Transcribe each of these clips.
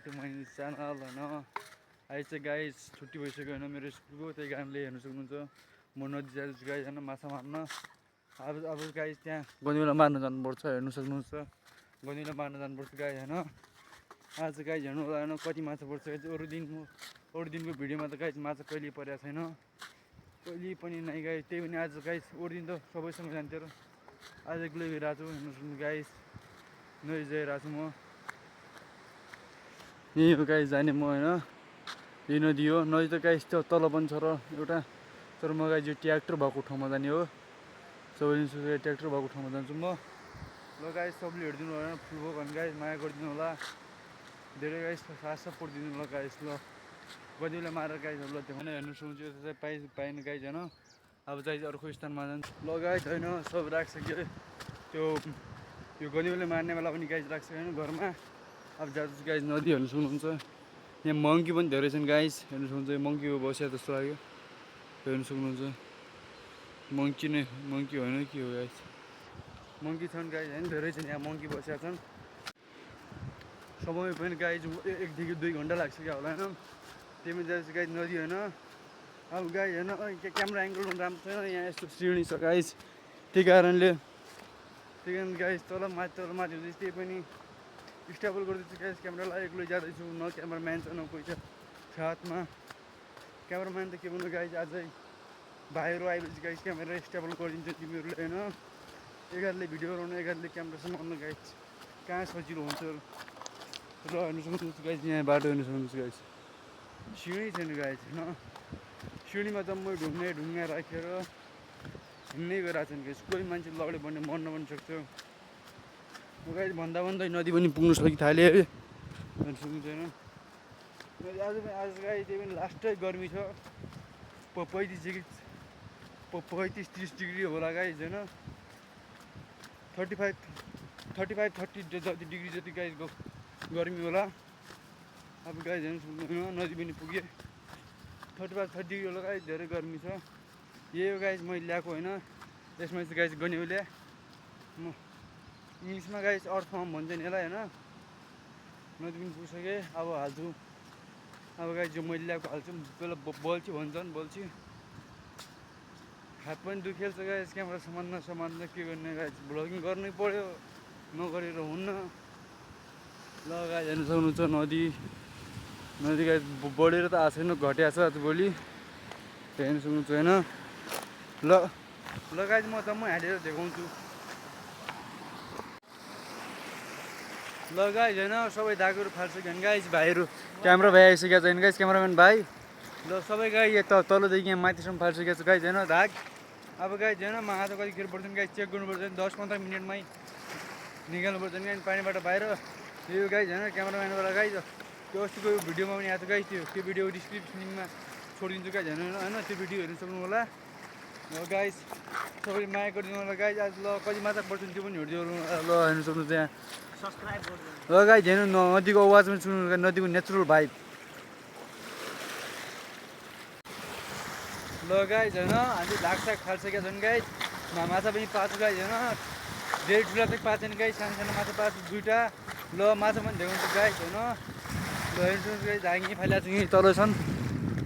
to my channel होइन अहिले चाहिँ गाइस छुट्टी भइसक्यो होइन मेरो स्कुलको त्यही कारणले हेर्नु सक्नुहुन्छ म नदी जाँदैछु गाइस होइन माछा मार्न अब गाइस त्यहाँ गनिला मार्न जानुपर्छ हेर्नु सक्नुहुन्छ गनिला मार्न जानुपर्छ गाइस होइन आज गाइस हेर्नु होला होइन कति माछा पर्छ गाइस अरू दिनको भिडियोमा त गाइस माछा कहिले परेको छैन कहिले पनि नै गाइस त्यही पनि आज गाइस अरू दिन त सबैसँग जान्थ्यो र आज एक्लै गइरहेको छु हेर्नु सक्नुहुन्छ गाइस नदी गइरहेको छु म यही हो गाइस जाने म होइन यही नदी हो नदी त गाइस त्यो तल पनि छ र एउटा तर म गाइस यो ट्र्याक्टर भएको ठाउँमा जाने हो सबैले ट्र्याक्टर भएको ठाउँमा जान्छु म ल गाइस सबले हेरिदिनु होइन फुल भयो भने गाइस माया गरिदिनु होला धेरै गाइस साथ सपोर्ट दिनु होला गाइस ल गदिले मारेर गाइस ल देखाउन हेर्नु सक्नुहुन्छ त्यो चाहिँ पाइन गाइस होइन अब चाहिँ अर्को स्थानमा जान्छ ल गाइस होइन सब राखिसक्यो त्यो गदिले मार्ने बेला पनि गाइस राखिसक्यो होइन घरमा अब जाँदैछु गाइस नदी हेर्नु सक्नुहुन्छ यहाँ मङ्की पनि धेरै छन् गाइस हेर्नु सक्नुहुन्छ मङ्की हो बस्या जस्तो लाग्यो हेर्नु सक्नुहुन्छ मङ्की होइन के हो गाइस मङ्की छन् गाइस होइन धेरै छन् यहाँ मङ्की बसेका छन् समय पनि गाइस 1 देखि 2 घन्टा लाग्छ क्या होला होइन त्यही जाँदैछु गाइस नदी होइन अब गाइस होइन क्यामेरा एङ्गल पनि राम्रो छैन यहाँ यस्तो सिँढी छ गाइस त्यही कारण गाइस तल माथि हुँदैछ त्यही पनि स्टेबल गर्दैछु गाइस क्यामेरालाई एक्लै जाँदैछु न क्यामेराम्यान छ न कोही छ साथमा क्यामेराम्यान त के भन्नु गाइस अझै भाइहरू आइपछि गाइस क्यामेरा स्टेबल गरिदिन्छ तिमीहरूले होइन एकाले भिडियो बनाउनु एकाले क्यामेरा समाउनु गाइस कहाँ सजिलो हुन्छ र हेर्नु सक्नुहुन्छ गाइस यहाँ बाटो हेर्नु सक्नुहुन्छ गाइस सिँढी छैन गाइस होइन सिँढीमा जम्मै ढुङ्गा राखेर हिँड्नै गइरहेको छन् गाइस कोही मान्छे लडे भने मर्न पनि सक्छ गाइस भन्दा नदी पनि पुग्नु सकिहाल्यो हेर्नु सक्नुहुन्छ होइन आज गाइस त्यही पनि लास्टै गर्मी छ 35-30 डिग्री होला गाइस होइन 35-30 जति डिग्री जति गाइस गर्मी होला अब गाइस हेर्नु नदी पनि पुगे 35-30 डिग्री होला गाइस धेरै गर्मी छ यही हो गाइस मैले ल्याएको होइन यसमा चाहिँ गाइस गन्यौले म इङ्ग्लिसमा गाइस अर्थ फर्म भन्छ नि यसलाई होइन नदी पनि पुगिसकेँ अब हाल्छु अब गाइस जो मैले ल्याएको हाल्छु पहिला बल्छी भन्छन् बल्छी हात पनि दुखेल्छ गाइस क्यामेरा समान्न के गर्ने गाइस भ्लगिङ गर्नै पर्यो नगरेर हुन्न ल गाइस हेर्नु सक्नुहुन्छ नदी गाइस बढेर त आएको छैन घटिया छ आज भोलि हेर्नु सक्नुहुन्छ होइन ल गाइस म जम्मै हालेर देखाउँछु ल गाइस होइन सबै धागोहरू फाल्छ भने गाइस भाइहरू क्यामेरा भाइ आइसकेको छैन गाइस क्यामेराम्यान भाइ ल सबै गाइस तलदेखि यहाँ माथिसम्म फालिसकेको छ गाइस होइन धाग अब गाइस होइन माछा कतिखेर पर्छ गाइस चेक गर्नुपर्छ 10-15 मिनटमै निकाल्नुपर्छ नि पानीबाट बाहिर यो गाइस होइन क्यामेराम्यानबाट गाइस त्यो अस्तिको भिडियोमा पनि आएको गाइस त्यो भिडियो डिस्क्रिप्सनमा छोडिदिन्छु गाइस होइन त्यो भिडियो हेर्नु सक्नु होला ल गाइस सबैले माया गरिदिनु होला गाइस आज ल कति माछा पर्छ त्यो पनि हेरिदिनु ल हेर्नु सक्नु त्यहाँ सब्सक्राइब गर्नु ल गाइस हेर्नु नदीको आवाज पनि सुन्नु नदीको नेचुरल भाइब ल गाइस होइन हामी धागसाग फालिसकेका छन् गाइस माछा पनि पाएको गाइस होइन धेरै ठुला चाहिँ पाएको छैन गाइस सानो माछा पाएको 2टा ल माछा पनि देखाउँछु गाइस होइन ल हेर्नु गाइस धाग यहीँ फालिएको छु यहीँ तल छन्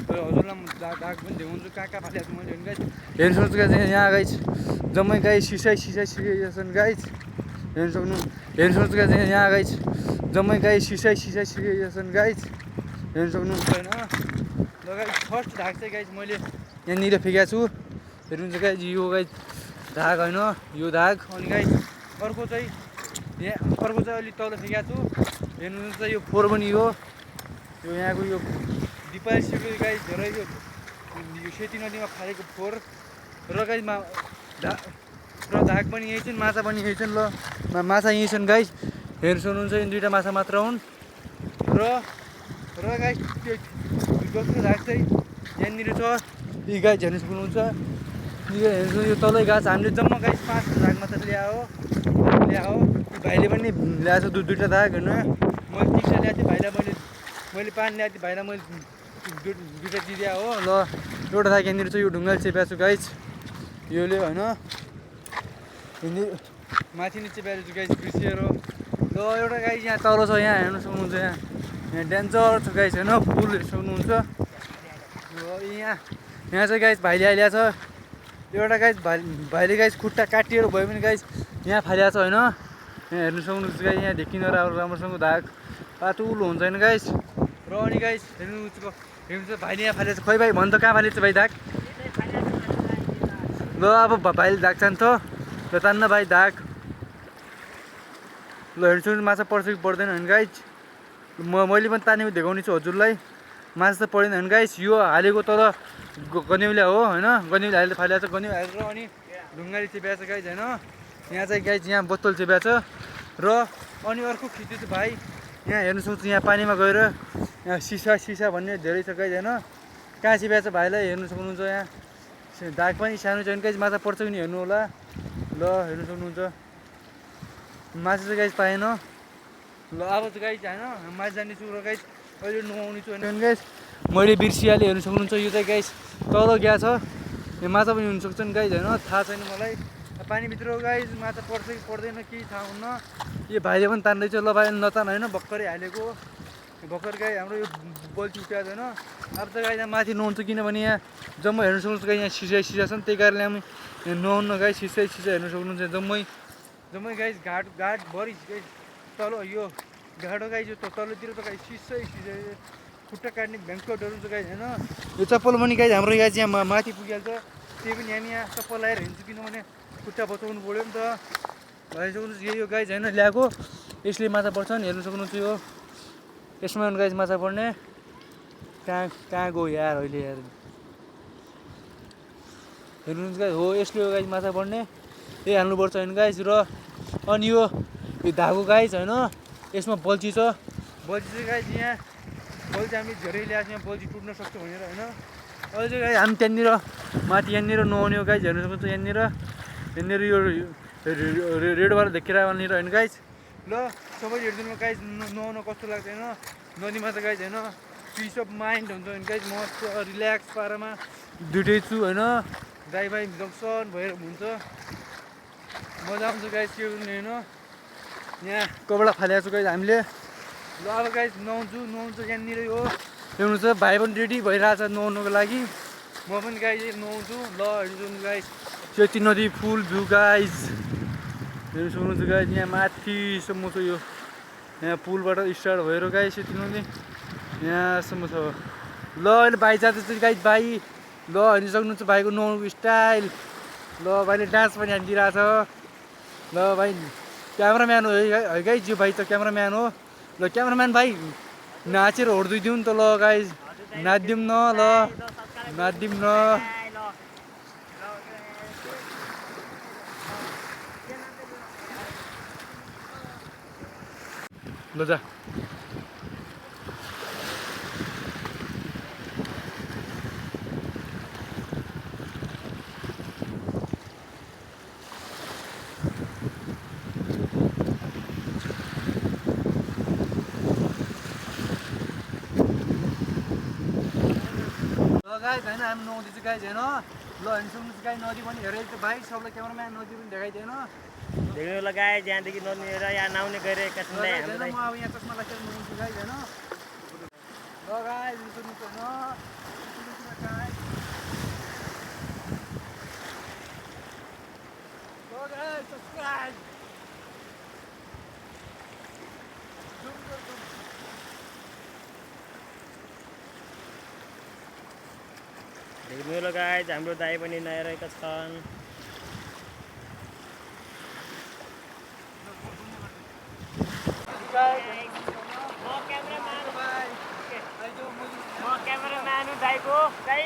हजुरलाई धाग पनि देखाउँछु कहाँ फालिएको छु मैले गाइस हेर्नु सक्छु गाइस यहाँ गाइस जम्मै गाइस सिसाइसकेका छन् गाइस हेर्नु सक्नुहुन्छ गाइस यहाँ गाइस जम्मै गाइस सिसाइसकेका छन् गाइस हेर्नु सक्नुहुन्छ होइन ल गाइस फर्स्ट धाग चाहिँ गाइस मैले यहाँनिर फेकेको छु हेर्नुहुन्छ गाइस यो गाइस धाग होइन यो धाग अनि गाइस अर्को चाहिँ अलिक तल फेकेको छु हेर्नुहुन्छ यो फोर पनि यो यहाँको यो दिपालिसकेको गाइस धेरै यो सेती नदीमा फालेको फोर र गाइस धाग पनि यही छन् माछा पनि यही छन् ल माछा यही छन् गाइस हेर्नु सक्नुहुन्छ यो 2टा माछा मात्र हुन् र गाइस त्यो दोस्रो धाग चाहिँ यहाँनिर छ यी गाइस हेर्नु सक्नुहुन्छ यो हेर्नु यो तलै गाछ हामीले जम्मा गाइस 5 धाग मात्र ल्यायो भाइले पनि ल्याएको छ 2टा धाग होइन मैले 3टा ल्याएको थिएँ भाइलाई मैले 5 ल्याएको थिएँ भाइलाई मैले 2टा दिदिया हो ल एउटा धाग यहाँनिर छ यो ढुङ्गाले चेपेको छु गाइस योले होइन माथि नै चेपेको छु गाइस बिर्सिएर ल एउटा गाइस यहाँ तल छ यहाँ हेर्नु सक्नुहुन्छ यहाँ यहाँ डेन्जर छ गाइस होइन पुल सक्नुहुन्छ यहाँ चाहिँ गाइस भाइले आइल्या छ एउटा गाइस भाइले गाइस खुट्टा काटिएर भयो भने गाइस यहाँ फालिएको छ होइन यहाँ हेर्नु सक्नुहुन्छ गाइस यहाँ देखिन राम्रोसँग धाग पातुलो हुन्छ होइन गाइस र अनि गाइस हेर्नु भाइले यहाँ फालेको छ खोइ भाइ भन त कहाँ फालेको छ भाइ धाग ल अब भाइले धाग चाहन्छ ल तान्न भाइ धाग ल हेर्नु सक्नुहुन्छ माछा पर्छ कि पर्दैन होइन गाइस मैले पनि तानेको देखाउने छु हजुरलाई माछा त पर्दैन होइन गाइस यो हालेको तर गन्यौलिया हो होइन गन्यौली हालेर फालेको छ गन्यौली हालेर अनि ढुङ्गाले चेप्याएको छ गाइस होइन यहाँ चाहिँ गाइस यहाँ बोतल चेप्याएको छ र अनि अर्को खिच्यो चाहिँ भाइ यहाँ हेर्नु सक्छु यहाँ पानीमा गएर यहाँ सिसा भन्ने धेरै छ गाइस होइन कहाँ चेप्याएको छ भाइलाई हेर्नु सक्नुहुन्छ यहाँ दाग पनि सानो छ भने गाइस माछा पर्छ कि हेर्नु होला ल हेर्नु सक्नुहुन्छ माछा चाहिँ गाइस पाएन ल अब चाहिँ गाइस होइन माछा जाने छु र गाइस अहिले नुहाउने छु होइन गाइस मैले बिर्सिहालेँ हेर्नु सक्नुहुन्छ यो चाहिँ गाइस तल गएको छ यो माछा पनि हुनसक्छ नि गाइस होइन थाहा छैन मलाई पानीभित्र गाइस माछा पर्छ कि पर्दैन केही थाहा हुन्न यो भाइले पनि तान्दैछ ल भाइ नतान होइन भर्खरै हालेको भर्खर गाई हाम्रो यो बल्छी उठ्याएको छैन अब त गाई यहाँ माथि नुहाउँछ किनभने यहाँ जम्मै हेर्नु सक्नुहुन्छ गाई यहाँ सिसा छन् त्यही कारणले हामी नुहाउन गाई सिसा हेर्नु सक्नुहुन्छ जम्मै गाई घाटभरि गाई तल यो घाटो गाई जो तलतिर त गाई सिसा खुट्टा काट्ने भ्याङ्कटहरू छ गाई होइन यो चप्पल पनि गाई हाम्रो यहाँ चाहिँ यहाँ माथि पुगिहाल्छ त्यही पनि हामी यहाँ चप्पल लगाएर हिँड्छु किनभने खुट्टा बचाउनु पऱ्यो नि त भइसक्नुहुन्छ यो गाई होइन ल्याएको यसले माछा पर्छ नि हेर्नु सक्नुहुन्छ यो यसमा गाइस माछा पर्ने कहाँ गयो यार अहिले यार हेर्नुहुन्छ गाइस हो यसले हो गाइस माछा पर्ने यही हाल्नुपर्छ होइन गाइस र अनि यो धागो गाइस होइन यसमा बल्छी छ बल्छी चाहिँ गाइस यहाँ बल्छी हामी धेरै ल्याएको छ यहाँ बल्छी टुट्न सक्छ भनेर होइन अहिले चाहिँ गाइस हामी त्यहाँनिर माथि यहाँनिर नुहाउने हो गाइस हेर्नु सक्नुहुन्छ यहाँनिर यो रेडवाला देखेर यहाँनिर होइन गाइस ल सबैले हेरिदिनु गाइस नुहाउन कस्तो लाग्छ होइन नदीमा त गाइस होइन पिस अफ माइन्ड हुन्छ होइन गाइस मस्त रिल्याक्स पारामा दुइटै छु होइन दाइ भाइ जक्सन भएर हुन्छ मजा आउँछ गाइस के गर्ने होइन यहाँ कपडा फालेको छु गाइस हामीले ल अब गाइस नुहाउँछु यहाँनिर हो हेर्नु छ भाइ पनि रेडी भइरहेछ नुहाउनुको लागि म पनि गाइस नुहाउँछु ल हेर्नु गाइस सेती नदी फुल भ्यू गाइस हेर्नु सक्नुहुन्छ गाइस यहाँ माथिसम्म छ यो यहाँ पुलबाट स्टार्ट भएर गाइस यति नदी यहाँसम्म छ ल अहिले भाइ जाँदैछ गाइस भाइ ल हेर्नु सक्नुहुन्छ भाइको नुहाउनुको स्टाइल ल भाइले डान्स पनि हानिदिरहेछ ल भाइ क्यामराम्यान हो है गाइस यो भाइ त क्यामराम्यान हो ल क्यामराम्यान भाइ नाचेर होडिदिउँ नि त ल गाइस नाचिदिउँ न ल नाचिदिउँ न ल जा गाइस होइन हामी नुहाउँदैछु गाइस होइन ल हेर्नु सक्नुहुन्छ गाई नदी पनि हेरेर भाइ सबलाई क्यामराम्यान नदी पनि देखाइदिएन देख्नु लगाए जहाँदेखि नदीतिर यहाँ नाउने गइरहेका छन् म अब यहाँ चस्मा लगाएर नुहाउँछु गाइस होइन ल गाइस सुन्नुहोस् होइन subscribe. हेर्नु गाइस हाम्रो दाइ पनि नआइरहेका छन्। म क्यामेराम्यान हो दाइको दाइ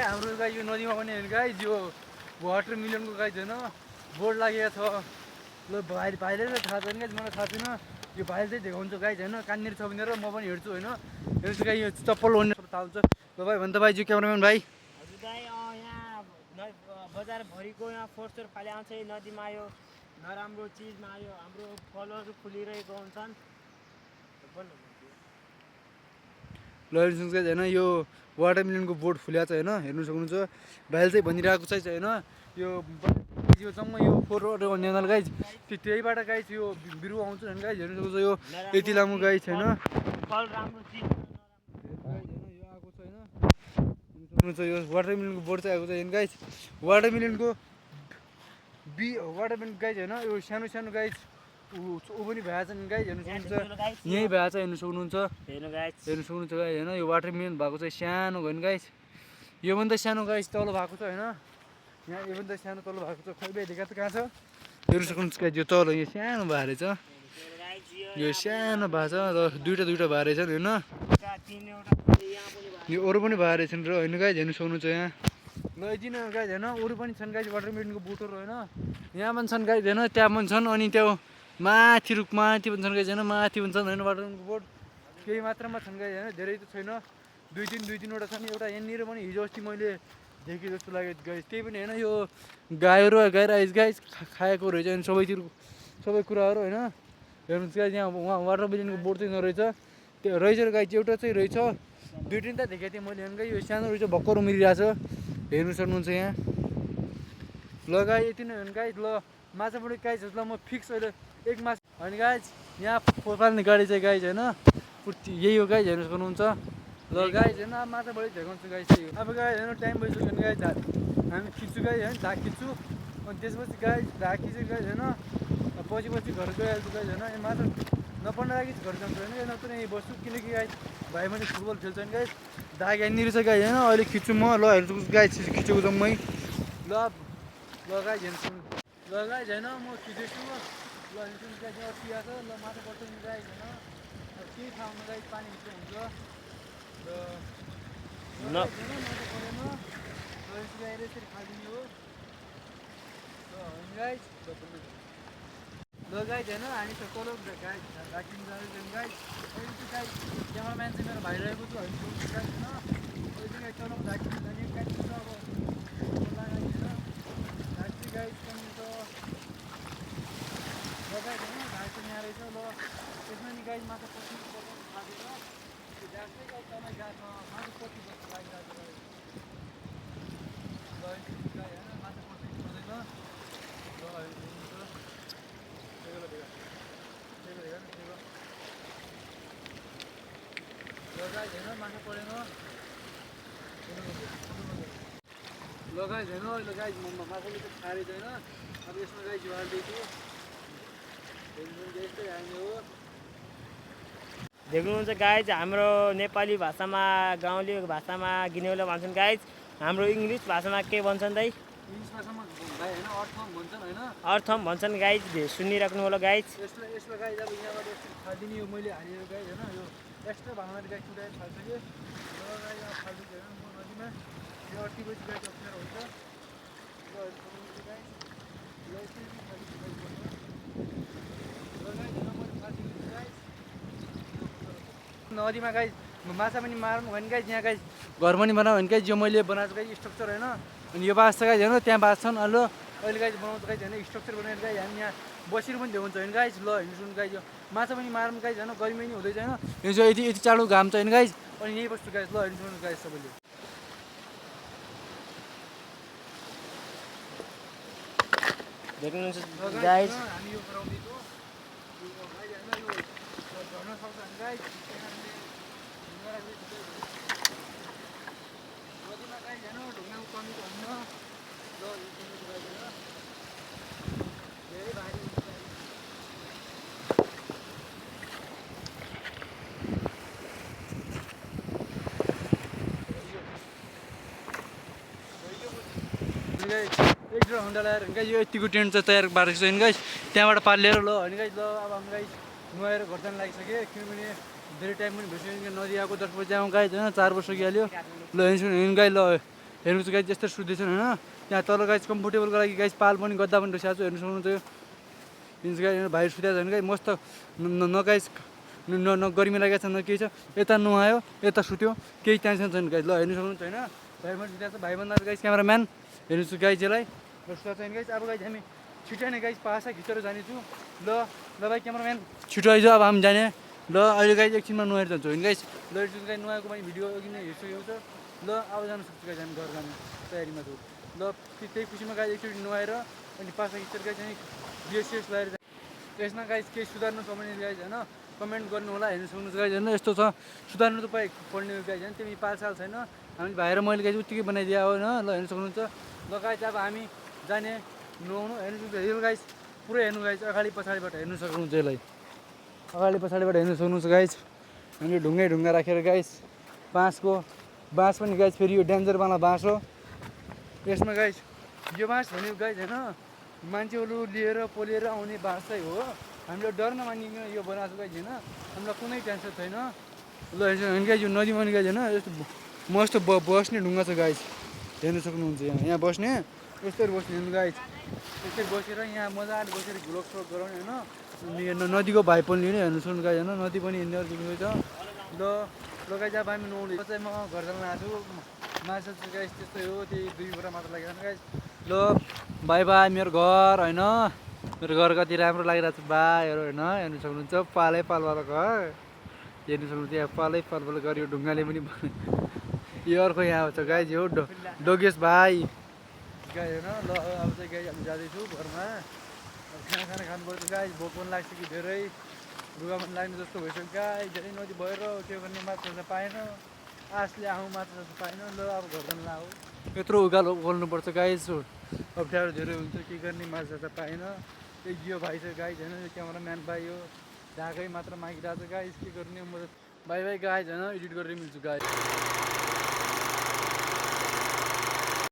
हाम्रो गाई यो नदीमा पनि हेर्नु गाई यो वाटर मिलनको गाई छैन बोर्ड लागेको छ ल भाइले त थाहा छैन गाई मलाई थाहा छैन यो भाइले चाहिँ देखाउँछु गाइज होइन कहाँनिर छ भनेर म पनि हेर्छु होइन हेर्छु गाई यो चप्पल ओर्ने थाहा हुन्छ ल भाइ भन् त भाइ जो क्यामराम्यान भाइ हजुर दाइ यहाँ बजारभरिको यहाँ फोहोर फाले आउँछ नदीमा आयो नराम्रो चिजमा आयो हाम्रो फलहरू फुलिरहेको हुन्छन् ल हेर्नु गाइज होइन यो वाटरमेलनको बोट फुल्याएको छ होइन हेर्नु सक्नुहुन्छ भाइले चाहिँ भनिरहेको चाहिँ होइन यो जम्मै यो फोहोरहरू भन्ने हुनाले गाइज त्यहीबाट गाइज यो बिरुवा आउँछ होइन गाइज हेर्नु सक्नुहुन्छ यो यति लामो गाई छैन फल राम्रो चिज यो आएको छ होइन सक्नुहुन्छ यो वाटरमेलनको बोट चाहिँ आएको छ होइन गाइज वाटरमेलनको गाइज होइन यो सानो सानो गाइज ऊ पनि भएछ नि गाइज हेर्नु सक्नुहुन्छ यहीँ भएछ हेर्नु सक्नुहुन्छ हेर्नु सक्नुहुन्छ गाइज होइन यो वाटरमेलन भएको चाहिँ सानो भयो नि गाइज योभन्दा सानो गाइज तल भएको छ होइन यहाँ योभन्दा सानो तल भएको छ खै भाइ देखा त कहाँ छ हेर्नु सक्नुहुन्छ गाइज यो तल यो सानो भएर छ यो सानो भएको छ र दुईवटा भएर छ होइन यो अरू पनि भएर छन् र होइन गाइज हेर्नु सक्नुहुन्छ यहाँ ल यति नै गाइज होइन अरू पनि छन् गाइज वाटरमेलनको बोटहरू होइन यहाँ पनि छन् गाइज होइन त्यहाँ पनि छन् अनि त्यो माथि पनि छन् गाइज होइन माथि पनि छन् होइन वाटरमेलनको बोट केही मात्रामा छन् गाइज होइन धेरै त छैन दुई तिनवटा छन् एउटा यहाँनिर पनि हिजो अस्ति मैले देखेँ जस्तो लाग्यो गाइज त्यही पनि होइन यो गाईहरू गाइज खाएको रहेछ अनि सबै कुराहरू होइन हेर्नुहोस् गाइज यहाँ वाटरमेलनको बोट चाहिँ नरहेछ त्यो रहेछ गाइज एउटा चाहिँ रहेछ दुई तिनवटा देखेको थिएँ मैले होइन यो सानो रहेछ भर्खर उम्रिरहेछ हेर्नु सक्नुहुन्छ यहाँ ल गाई यति नै हो गाइज ल माछा पनि गाइज ल म फिक्स अहिले एक माछा होइन गाइज यहाँ फोहोर पाल्ने गाडी चाहिँ गाइज होइन यही हो गाइज हेर्नु सक्नुहुन्छ ल गाइज होइन अब माछा बढी झेकाउँछु गाइज चाहिँ अब गाइज होइन टाइम भइसक्यो भने गाइज हामी खिच्छु गाइज होइन ढाक खिच्छु अनि त्यसपछि गाइज ढाक खिच्छु गाइज होइन पछि घर गइहाल्छु गाइज होइन यो माछा नपर्ने लागि घर जान्छु होइन यो नत्र यहीँ बस्छु किनकि गाइज भाइ मैले फुटबल खेल्छ नि गाइज ढाक यहाँनिर छ गाइज होइन अहिले खिच्छु म ल हेर्छु गाइज खिचेको जम्मै ल गाइज हेर्छु ल गाइज होइन म खिचेछु ल हेर्छु गाइज अति आएको ल माछा पर्छ नि गाइज होइन अब केही थाहा हुनु गाइज पानी भित्र हुन्छ र माछा परेन ल यसरी खाइदिने हो गाइज ल गाइज होइन हामी त तल गाइज राखिनु जाँदैछौँ गाइज अहिले चाहिँ गाइज क्यामराम्यान चाहिँ मेरो भाइ रहेको छु हामी गाइज होइन अहिले चाहिँ गाइज तल राखिनु जाने गाइज अब लगाइदिनु राख्छु गाइज पनि त गाइज होइन भाइ पनि यहाँ रहेछ ल त्यसमा नि गाइज माछा पछि थाहा त्यो गाछ चाहिँ गाइज तपाईँ गाछमा माछा पछि जस्तो लागिरहेको छ ल गाई होइन माछा पछि पर्दैन ल लगाइ होइन माछा परेन लगाइ छैन अहिले गाई माछाले चाहिँ खाएर छैन अब यसमा गाई हालिदिएको यस्तै हाल्ने हो देख्नुहुन्छ गाइज हाम्रो नेपाली भाषामा गाउँले भाषामा गिनेउला भन्छन् गाइज हाम्रो इङ्ग्लिस भाषामा के भन्छन् दाइ इङ्ग्लिस भाषामा भाइ होइन अर्थम भन्छन् होइन अर्थम भन्छन् गाइज सुनिराख्नु होला गाइज यसलाई गाइज अब यहाँबाट यसरी खालिदिने यो मैले हालेर गाई होइन यो एक्स्ट्रा भाँडामा गाई कुदाएर फाल्छु कि गाई अब फाल्छु होइन म नदीमा यो अट्टिपछि गाई अप्ठ्यारो हुन्छ नदीमा गाई माछा पनि मारौँ भने गाई यहाँ गाई घर पनि बनाऊ भने गाई जो मैले बनाएको गाई स्ट्रक्चर होइन अनि यो बाँस छ गाई होइन त्यहाँ बाँस छन् अहिले अहिले गाई बनाउँछ गाई होइन स्ट्रक्चर बनाएर गाई हामी यहाँ बसेर पनि देखाउँछ होइन गाई ल हिँड्नु सुन्नु गाई यो माछा पनि मारौँ गाई होइन गर्मी पनि हुँदैछ होइन यो चाहिँ यति चाँडो घाम छ होइन गाई अनि यहीँ बस्छु गाई ल हिँड्नु सुन्नु गाई सबैले देख्नुहुन्छ गाइज हामी यो गराउँदैछौँ झर्न सक्छ हामी गाई नदीमा गाई होइन ढुङ्गाको कमी त हुन्न धेरै भारी एक डेढ घन्टा लगाएर गाई यो यतिको टेन्ट चाहिँ तयार पारेको छ गाई त्यहाँबाट पालेर ल होइन गाई ल अब हामी गाई नुहाएर घर जानु लागिसक्यो किनभने धेरै टाइम पनि भइसक्यो नदी आएको 10 बजी आउँ गाई होइन 4 वर्ष सकिहाल्यो ल हिँड्नु गाई ल हेर्नु चाहिँ गाई त्यस्तो सुत्दैछन् होइन त्यहाँ तल गाई कम्फोर्टेबलको लागि गाई पाल पनि गद्दा पनि रहेछ हेर्नु सक्नुहुन्छ हिँड्छ गाई भाइ सुत्या झन् गाई मस्त न गाइस न गर्मी लागेको छ न केही छ यता नुहायो यता सुत्यो केही टेन्सन छैन गाई ल हेर्नु सक्नुहुन्छ होइन भाइ पनि सुत्या छ भाइभन्दा गाइस क्यामेराम्यान हेर्नुहोस् गाइजलाई र सुत्या छैन गाइस अब गाइस हामी छिटो नै गाइस पासा खिचेर जानेछु ल भाइ क्यामेराम्यान छिटो आइज अब हामी जाने ल अहिले गाइस एकछिनमा नुहाएर जान्छौँ होइन गाइस ल एकछिन गाई नुहाएको पनि भिडियो अघि नै हेरिसकेको छ ल अब जानु सक्छु गाइस हामी घर जानु तयारीमा छु ल त्यही खुसीमा गाई एकचोटि नुहाएर अनि पासा खिचेर गाइस हामी बिएसएस लगाएर यसमा गाइस केही सुधार्नु छ भने गाइस होइन कमेन्ट गर्नु होला हेर्नु सक्नुहुन्छ गाइस होइन यस्तो छ सुधार्नु त पाइ पर्ने गाइस होइन तिमी 5 साल छैन हामी भाइ र मैले गाइस उत्तिकै बनाइदिया हो होइन ल हेर्नु सक्नुहुन्छ ल गाइस अब हामी जाने नुहाउनु हेर्नु सक्नुहुन्छ यो गाइस पुरै हेर्नु गाइस अगाडि पछाडिबाट हेर्नु सक्नुहुन्छ यसलाई अगाडि पछाडिबाट हेर्नु सक्नुहुन्छ गाइस हामीले ढुङ्गा राखेर गाइस बाँस पनि गाइस फेरि यो डेन्जरवाला बाँस हो यसमा गाइस यो बाँस भनेको गाइस होइन मान्छेहरू लिएर पोलेर आउने बाँस चाहिँ हो हामीले डर नमानिकन यो बनाएको गाइस होइन हामीलाई कुनै टेन्सन छैन ल होइन गाइस यो नदीमा नि गाइस होइन यस्तो मस्त बस्ने ढुङ्गा छ गाइस हेर्नु सक्नुहुन्छ यहाँ बस्ने यस्तरी बस्ने गाइस यस्तरी बसेर यहाँ मजाले बसेर घुलकसलक गराउने होइन नदीको भाइ पनि लिने हेर्नु सक्नु गाइस होइन नदी पनि हिँड्ने छ ल गाइस अब हामी नुहाउने चाहिँ म घर जान आएको छु माछा चाहिँ गाइस त्यस्तै हो त्यही 2 बोरा मात्र लागेको छ गाइस ल बाई मेरो घर होइन मेरो घर कति राम्रो लागिरहेको छ भाइहरू होइन हेर्नु सक्नुहुन्छ पालैपालवाला घर हेर्नु सक्नुहुन्छ यहाँ पालैपालवाला घर यो ढुङ्गाले पनि यो अर्को यहाँ छ गाइस यो डोगेश भाइ गाई होइन ल अब चाहिँ गाई हामी जाँदैछु घरमा खाना खानुपर्छ गाई भोक पनि लाग्छ कि धेरै रुगा पनि लाग्ने जस्तो भइसक्यो गाई धेरै नदी भएर के गर्ने माछा पाएन आशले आउँ माछा पाएन ल अब घर जानु ला हो यत्रो उकालो बोल्नुपर्छ गाई अप्ठ्यारो धेरै हुन्छ के गर्ने माछा पाएन त्यही जियो भाइ छ गाई छैन यो क्यामेराम्यान भाइ हो ढाकै मात्र मागिरहेको छ गाई के गर्ने म भाइ गाई छैन एडिट गरेर मिल्छु गाई